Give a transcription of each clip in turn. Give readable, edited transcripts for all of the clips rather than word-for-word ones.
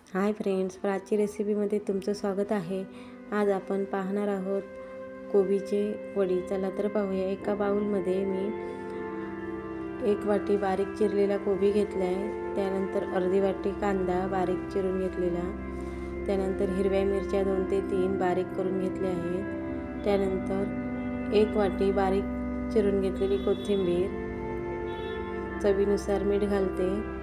Hi friends, Prachi रेसिपीमध्ये तुमचं स्वागत आहे। आज आपण पाहणार आहोत कोबीचे वडी। चला तर पाहूया। एका बाउलमध्ये मी 1 वाटी बारीक चिरलेला कोबी घेतला आहे। त्यानंतर अर्धी वाटी कांदा बारीक चिरून घेतलेला, त्यानंतर हिरव्या मिरच्या 2 ते 3 बारीक करून घेतल्या आहेत। त्यानंतर 1 वाटी बारीक चिरून घेतलेली कोथिंबीर, चवीनुसार मीठ घालते।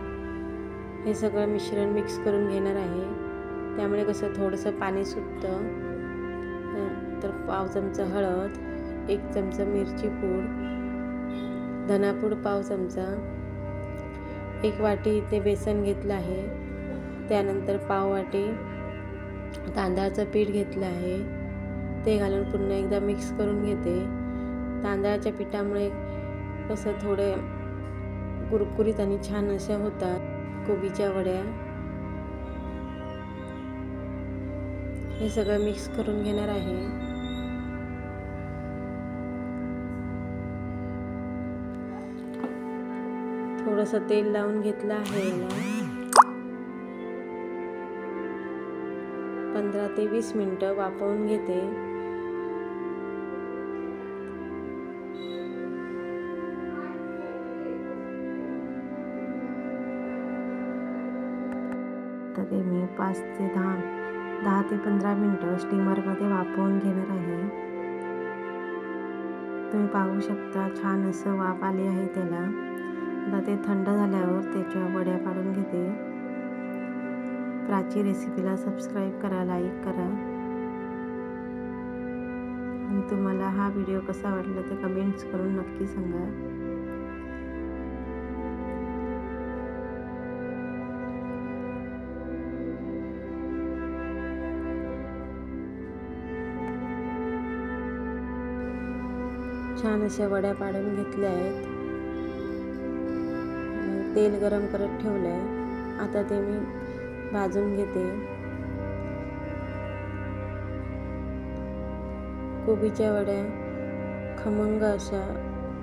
हे सगळं मिश्रण मिक्स करून घेणार आहे। त्यामुळे कसं थोडंसं पाणी सुटतं। तर पाव चमचा हळद, 1 चमचा मिरची पूड, धनापूड पाव चमचा, 1 वाटी इथे बेसन घेतलं आहे। त्यानंतर पाव वाटी तांदळाचं पीठ घेतलं आहे। ते घालून पुन्हा एकदा मिक्स करून घेते। तांदळाच्या पिठामुळे कसं थोडे कुरकुरीत आणि छान अशा होतात कोबीच्या वड्या। हे सगळं मिक्स करून घेणार आहे। थोडंसं तेल लावून घेतलं आहे। याला 15 ते 20 मिनिटं वाफवून घेते। ते मी 5 ते 10 ते 15 मिनिटं स्टीमरमध्ये वाफवून घेणार आहे। तुम्ही पाहू शकता छान असं वाफ आली आहे त्याला। आता ते थंड झाल्यावर त्याच्या वड्या पाडून घेते। प्राची रेसिपीला सबस्क्राईब करा, लाईक करा आणि तुम्हाला हा व्हिडिओ कसा वाटला ते कमेंट्स करून नक्की सांगा। छान अशा वड्या पाडून घेतल्या आहेत। तेल गरम करत ठेवलं आहे। आता ते मी भाजून घेते। कोबीच्या वड्या खमंग अशा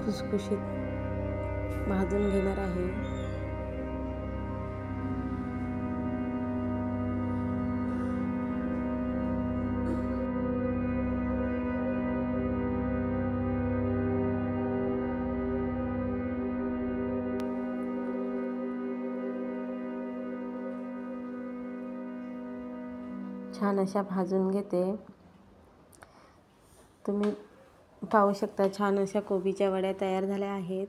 खुसखुशीत भाजून घेणार आहे। छान अशा भाजून घेते। तुम्ही पाहू शकता छान अशा कोबीच्या वड्या तयार झाल्या आहेत।